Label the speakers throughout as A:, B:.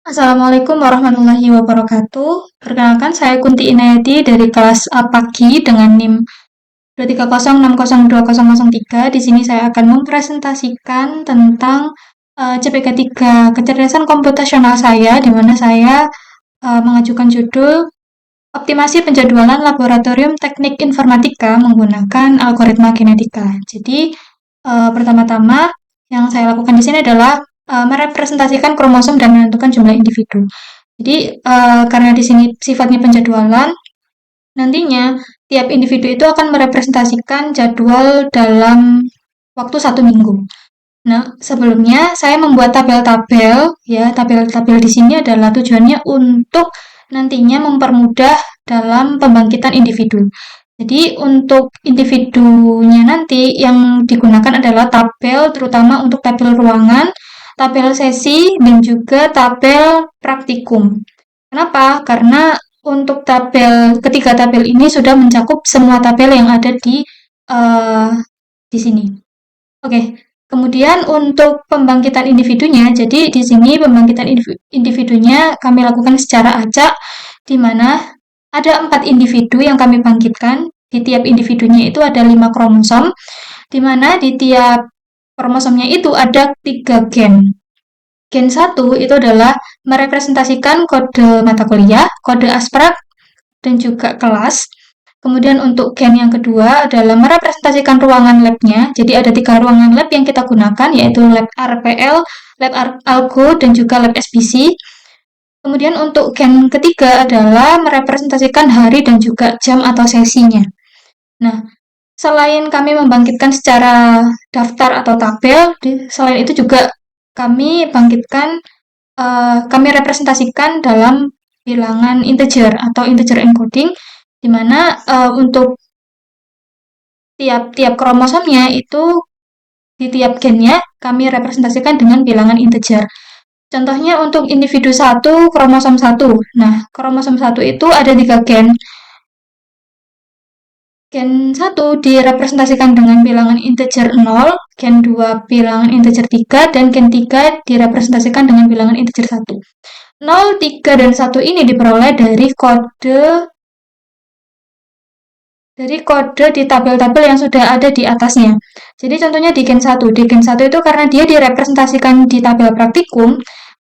A: Assalamualaikum warahmatullahi wabarakatuh. Perkenalkan, saya Kunti Inayati dari kelas A pagi dengan NIM 230602003. Di sini saya akan mempresentasikan tentang CPK 3 kecerdasan komputasional saya, di mana saya mengajukan judul Optimasi Penjadwalan Laboratorium Teknik Informatika menggunakan algoritma genetika. Jadi, pertama-tama yang saya lakukan di sini adalah merepresentasikan kromosom dan menentukan jumlah individu. Jadi, karena di sini sifatnya penjadwalan, nantinya tiap individu itu akan merepresentasikan jadwal dalam waktu 1 minggu. Nah, sebelumnya saya membuat tabel-tabel, ya, tabel-tabel di sini adalah tujuannya untuk nantinya mempermudah dalam pembangkitan individu. Jadi, untuk individunya nanti yang digunakan adalah tabel, terutama untuk tabel ruangan, tabel sesi, dan juga tabel praktikum. Kenapa? Karena untuk ketiga tabel ini sudah mencakup semua tabel yang ada uh, di sini. Oke, kemudian untuk pembangkitan individunya, jadi di sini pembangkitan individunya kami lakukan secara acak, di mana ada 4 individu yang kami bangkitkan. Di tiap individunya itu ada 5 kromosom, di mana di tiap kromosomnya itu ada 3 gen. Gen 1 itu adalah merepresentasikan kode mata kuliah, kode abstrak, dan juga kelas. Kemudian untuk gen yang kedua adalah merepresentasikan ruangan lab-nya. Jadi ada 3 ruangan lab yang kita gunakan, yaitu lab RPL, lab Algo, dan juga lab SPC. Kemudian untuk gen ketiga adalah merepresentasikan hari dan juga jam atau sesinya. Nah, selain kami membangkitkan secara daftar atau tabel, selain itu juga kami representasikan dalam bilangan integer atau integer encoding, di mana untuk tiap-tiap kromosomnya itu di tiap gennya kami representasikan dengan bilangan integer. Contohnya untuk individu 1, kromosom 1. Nah, kromosom 1 itu ada 3 gen. Gen 1 direpresentasikan dengan bilangan integer 0, gen 2 bilangan integer 3, dan gen 3 direpresentasikan dengan bilangan integer 1. 0, 3, dan 1 ini diperoleh dari kode di tabel-tabel yang sudah ada di atasnya. Jadi contohnya di gen 1. Di gen 1 itu karena dia direpresentasikan di tabel praktikum,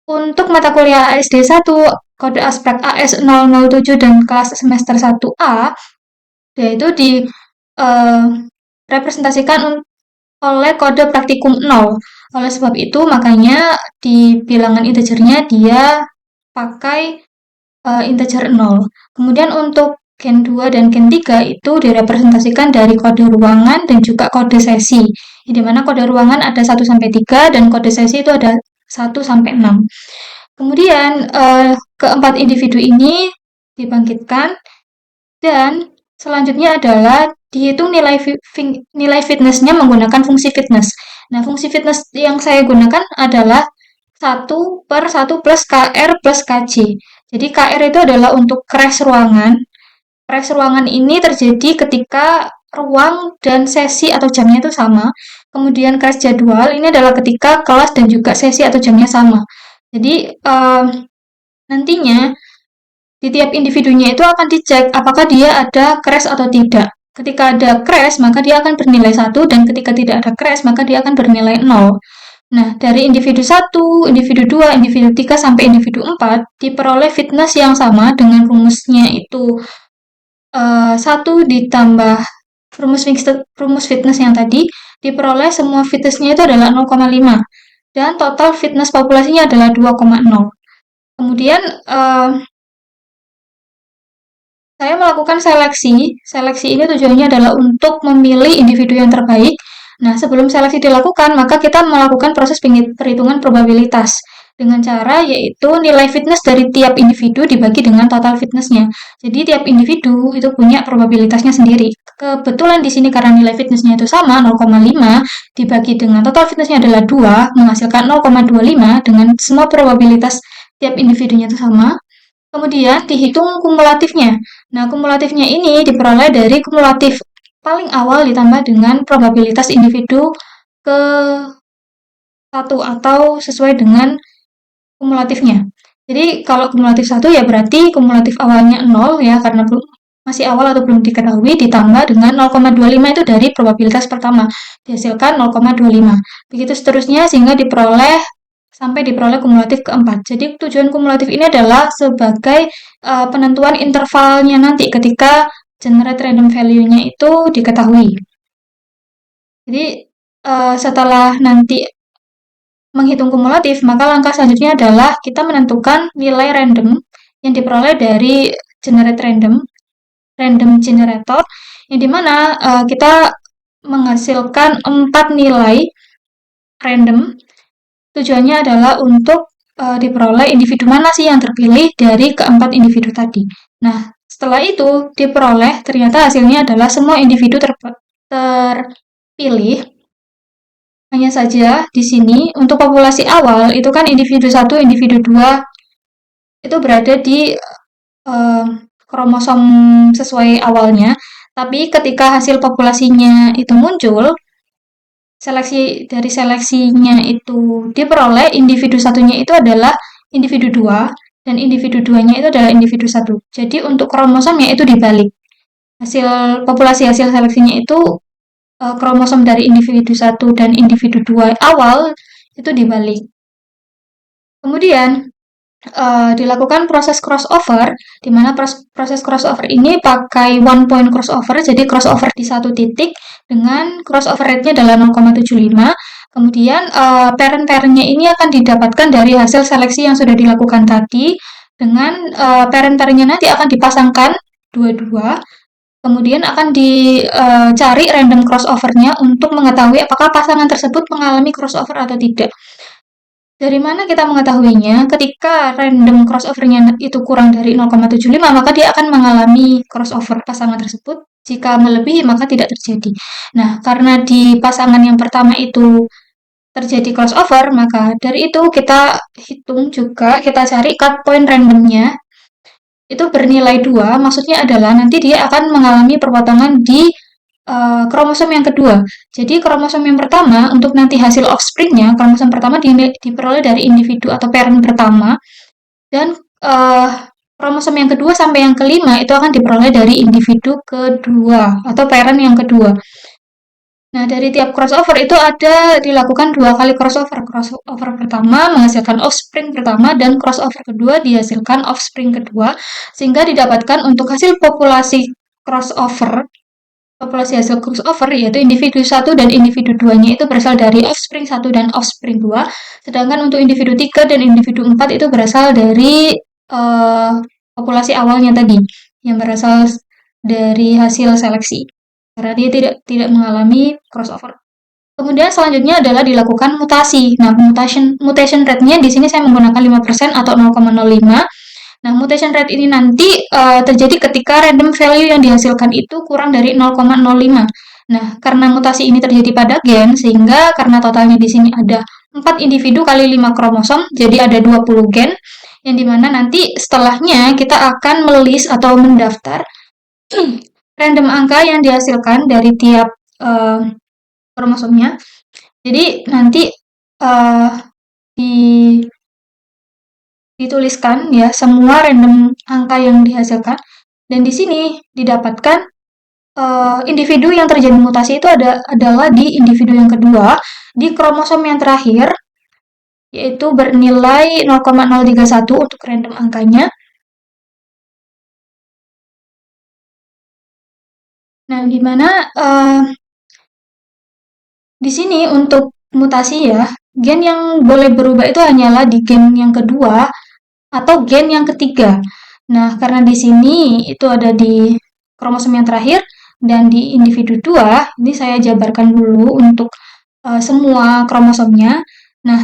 A: untuk mata kuliah ASD 1, kode aspek AS007 dan kelas semester 1A, yaitu direpresentasikan oleh kode praktikum 0. Oleh sebab itu, makanya di bilangan integernya dia pakai integer 0. Kemudian untuk gen 2 dan gen 3 itu direpresentasikan dari kode ruangan dan juga kode sesi. Di mana kode ruangan ada 1-3 dan kode sesi itu ada 1-6. Kemudian keempat individu ini dibangkitkan dan selanjutnya adalah dihitung nilai fitnessnya menggunakan fungsi fitness. Nah, fungsi fitness yang saya gunakan adalah 1/1 plus KR plus KJ. Jadi KR itu adalah untuk crash ruangan. Crash ruangan ini terjadi ketika ruang dan sesi atau jamnya itu sama. Kemudian crash jadwal ini adalah ketika kelas dan juga sesi atau jamnya sama. Jadi nantinya di tiap individunya itu akan dicek apakah dia ada crash atau tidak. Ketika ada crash, maka dia akan bernilai 1, dan ketika tidak ada crash, maka dia akan bernilai 0. Nah, dari individu 1, individu 2, individu 3, sampai individu 4, diperoleh fitness yang sama dengan rumusnya itu 1 ditambah rumus fitness yang tadi, diperoleh semua fitnessnya itu adalah 0,5. Dan total fitness populasinya adalah 2,0. Kemudian, saya melakukan seleksi. Seleksi ini tujuannya adalah untuk memilih individu yang terbaik. Nah, sebelum seleksi dilakukan, maka kita melakukan proses perhitungan probabilitas dengan cara yaitu nilai fitness dari tiap individu dibagi dengan total fitnessnya. Jadi tiap individu itu punya probabilitasnya sendiri. Kebetulan di sini karena nilai fitnessnya itu sama 0,5 dibagi dengan total fitnessnya adalah 2 menghasilkan 0,25 dengan semua probabilitas tiap individunya itu sama. Kemudian dihitung kumulatifnya. Nah, kumulatifnya ini diperoleh dari kumulatif paling awal ditambah dengan probabilitas individu ke 1 atau sesuai dengan kumulatifnya. Jadi kalau kumulatif 1 ya berarti kumulatif awalnya 0 ya, karena masih awal atau belum diketahui, ditambah dengan 0,25 itu dari probabilitas pertama, dihasilkan 0,25. Begitu seterusnya sehingga sampai diperoleh kumulatif keempat. Jadi tujuan kumulatif ini adalah sebagai penentuan intervalnya nanti ketika generate random value-nya itu diketahui. Jadi setelah nanti menghitung kumulatif, maka langkah selanjutnya adalah kita menentukan nilai random yang diperoleh dari generate random generator, yang dimana kita menghasilkan 4 nilai random. Tujuannya adalah untuk diperoleh individu mana sih yang terpilih dari keempat individu tadi. Nah, setelah itu diperoleh, ternyata hasilnya adalah semua individu terpilih. Hanya saja di sini untuk populasi awal itu kan individu 1, individu 2 itu berada di kromosom sesuai awalnya. Tapi ketika hasil populasinya itu muncul, dari seleksinya itu diperoleh individu satunya itu adalah individu 2 dan individu 2-nya itu adalah individu 1. Jadi untuk kromosomnya itu dibalik. Populasi hasil seleksinya itu kromosom dari individu 1 dan individu 2 awal itu dibalik. Kemudian dilakukan proses crossover, di mana proses crossover ini pakai one point crossover, jadi crossover di satu titik dengan crossover rate-nya adalah 0,75. Kemudian parent-parentnya ini akan didapatkan dari hasil seleksi yang sudah dilakukan tadi, dengan parent-parentnya nanti akan dipasangkan dua-dua. Kemudian akan dicari random crossover-nya untuk mengetahui apakah pasangan tersebut mengalami crossover atau tidak. Dari mana kita mengetahuinya? Ketika random crossover-nya itu kurang dari 0,75, maka dia akan mengalami crossover pasangan tersebut. Jika melebihi, maka tidak terjadi. Nah, karena di pasangan yang pertama itu terjadi crossover, maka dari itu kita hitung juga, kita cari cut point randomnya. Itu bernilai 2, maksudnya adalah nanti dia akan mengalami perpotongan di kromosom yang kedua. Jadi kromosom yang pertama untuk nanti hasil offspringnya, kromosom pertama diperoleh dari individu atau parent pertama, dan kromosom yang kedua sampai yang kelima itu akan diperoleh dari individu kedua atau parent yang kedua. Nah, dari tiap crossover itu ada dilakukan 2 kali crossover. Crossover pertama menghasilkan offspring pertama dan crossover kedua dihasilkan offspring kedua, sehingga didapatkan untuk hasil populasi hasil crossover yaitu individu 1 dan individu 2-nya itu berasal dari offspring 1 dan offspring 2, sedangkan untuk individu 3 dan individu 4 itu berasal dari populasi awalnya tadi, yang berasal dari hasil seleksi, karena dia tidak mengalami crossover. Kemudian selanjutnya adalah dilakukan mutasi. Nah, mutation rate-nya di sini saya menggunakan 5% atau 0,05. Nah, mutation rate ini nanti terjadi ketika random value yang dihasilkan itu kurang dari 0,05. Nah, karena mutasi ini terjadi pada gen, sehingga karena totalnya di sini ada 4 individu kali 5 kromosom, jadi ada 20 gen, yang dimana nanti setelahnya kita akan melist atau mendaftar random angka yang dihasilkan dari tiap kromosomnya. Jadi nanti di dituliskan ya semua random angka yang dihasilkan, dan di sini didapatkan individu yang terjadi mutasi itu adalah di individu yang kedua di kromosom yang terakhir, yaitu bernilai 0,031 untuk random angkanya. Nah, di mana di sini untuk mutasi ya, gen yang boleh berubah itu hanyalah di gen yang kedua atau gen yang ketiga. Nah, karena di sini itu ada di kromosom yang terakhir dan di individu 2, ini saya jabarkan dulu untuk semua kromosomnya. Nah,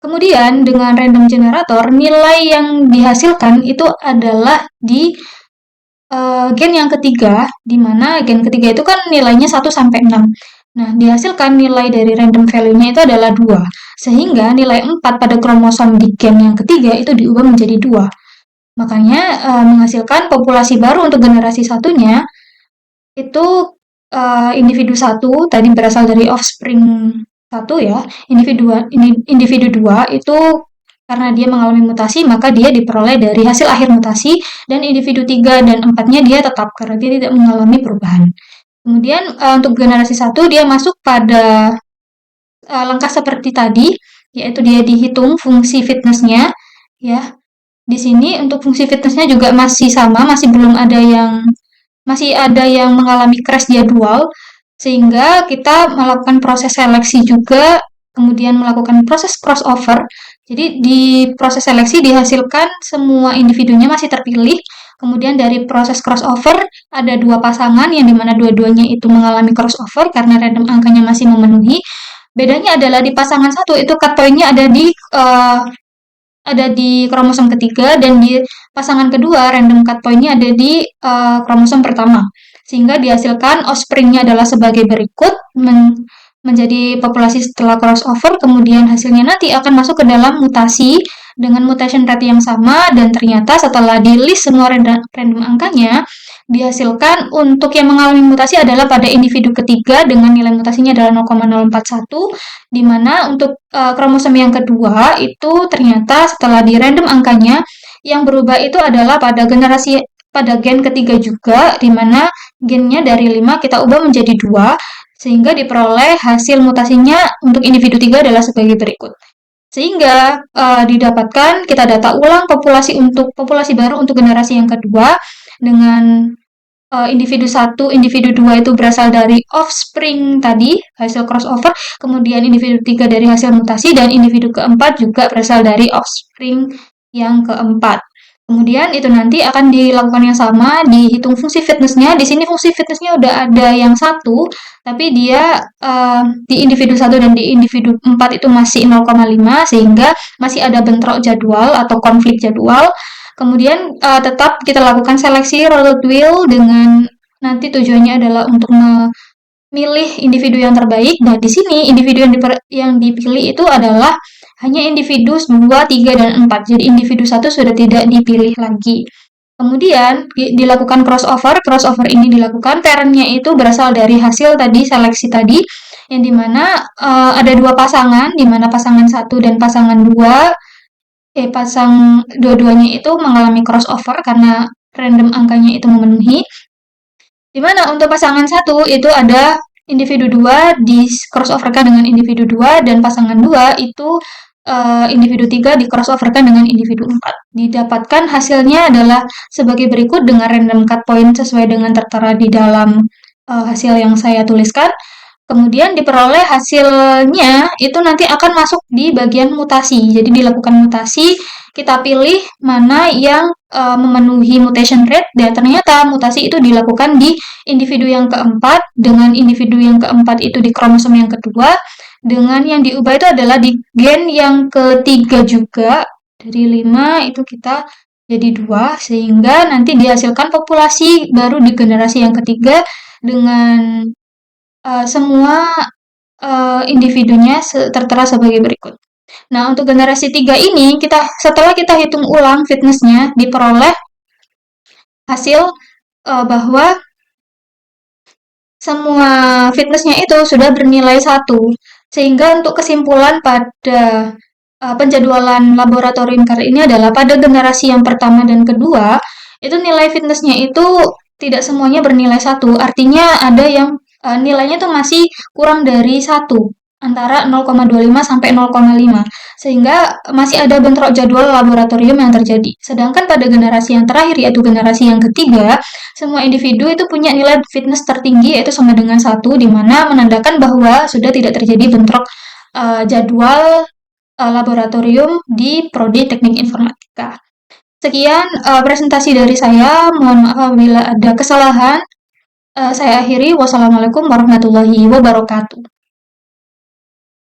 A: kemudian dengan random generator, nilai yang dihasilkan itu adalah di gen yang ketiga, di mana gen ketiga itu kan nilainya 1-6. Nah, dihasilkan nilai dari random value-nya itu adalah 2. Sehingga nilai 4 pada kromosom di gen yang ketiga itu diubah menjadi 2. Makanya menghasilkan populasi baru untuk generasi satunya itu individu 1 tadi berasal dari offspring 1 ya. Individu 2 itu karena dia mengalami mutasi, maka dia diperoleh dari hasil akhir mutasi, dan individu 3 dan 4-nya dia tetap karena dia tidak mengalami perubahan. Kemudian untuk generasi 1 dia masuk pada langkah seperti tadi, yaitu dia dihitung fungsi fitnessnya, ya. Di sini untuk fungsi fitnessnya juga masih sama, masih ada yang mengalami crash jadwal, sehingga kita melakukan proses seleksi juga, kemudian melakukan proses crossover. Jadi di proses seleksi dihasilkan semua individunya masih terpilih, kemudian dari proses crossover ada dua pasangan yang dimana dua-duanya itu mengalami crossover karena random angkanya masih memenuhi. Bedanya adalah di pasangan satu itu cut point-nya ada di kromosom ketiga, dan di pasangan kedua random cut point-nya ada di kromosom pertama, sehingga dihasilkan offspring-nya adalah sebagai berikut, menjadi populasi setelah crossover, kemudian hasilnya nanti akan masuk ke dalam mutasi dengan mutation rate yang sama, dan ternyata setelah di list semua random angkanya, dihasilkan untuk yang mengalami mutasi adalah pada individu ketiga dengan nilai mutasinya adalah 0,041, di mana untuk kromosom yang kedua itu ternyata setelah di random angkanya yang berubah itu adalah pada gen ketiga juga, di mana gennya dari 5 kita ubah menjadi 2, sehingga diperoleh hasil mutasinya untuk individu 3 adalah sebagai berikut. Sehingga didapatkan kita data ulang populasi baru untuk generasi yang kedua dengan individu 1, individu 2 itu berasal dari offspring tadi, hasil crossover, kemudian individu 3 dari hasil mutasi, dan individu keempat juga berasal dari offspring yang keempat. Kemudian itu nanti akan dilakukan yang sama, dihitung fungsi fitnessnya. Di sini fungsi fitnessnya udah ada yang satu, tapi dia di individu 1 dan di individu 4 itu masih 0,5, sehingga masih ada bentrok jadwal atau konflik jadwal. Kemudian tetap kita lakukan seleksi rolled wheel dengan nanti tujuannya adalah untuk memilih individu yang terbaik. Nah, di sini individu yang dipilih itu adalah hanya individu 2, 3, dan 4. Jadi individu 1 sudah tidak dipilih lagi. Kemudian dilakukan crossover. Crossover ini dilakukan parentnya itu berasal dari hasil tadi, seleksi tadi, yang dimana ada dua pasangan, dimana pasangan 1 dan pasangan 2 dua-duanya itu mengalami crossover karena random angkanya itu memenuhi. Di mana untuk pasangan 1 itu ada individu 2 di crossoverkan dengan individu 2, dan pasangan 2 itu individu 3 di crossoverkan dengan individu 4. Didapatkan hasilnya adalah sebagai berikut dengan random cut point sesuai dengan tertera di dalam hasil yang saya tuliskan. Kemudian diperoleh hasilnya itu nanti akan masuk di bagian mutasi. Jadi dilakukan mutasi, kita pilih mana yang memenuhi mutation rate, dan ternyata mutasi itu dilakukan di individu yang keempat, dengan individu yang keempat itu di kromosom yang kedua, dengan yang diubah itu adalah di gen yang ketiga juga, dari 5 itu kita jadi 2, sehingga nanti dihasilkan populasi baru di generasi yang ketiga dengan semua individunya tertera sebagai berikut. Nah, untuk generasi 3 ini, setelah kita hitung ulang fitnessnya, diperoleh hasil bahwa semua fitnessnya itu sudah bernilai 1. Sehingga untuk kesimpulan pada penjadwalan laboratorium CAR ini adalah pada generasi yang pertama dan kedua, itu nilai fitnessnya itu tidak semuanya bernilai 1. Artinya ada yang nilainya tuh masih kurang dari 1, antara 0,25 sampai 0,5, sehingga masih ada bentrok jadwal laboratorium yang terjadi. Sedangkan pada generasi yang terakhir, yaitu generasi yang ketiga, semua individu itu punya nilai fitness tertinggi, yaitu sama dengan 1, di mana menandakan bahwa sudah tidak terjadi bentrok jadwal laboratorium di Prodi Teknik Informatika. Sekian presentasi dari saya, mohon maaf apabila ada kesalahan. Saya akhiri. Wassalamualaikum warahmatullahi wabarakatuh.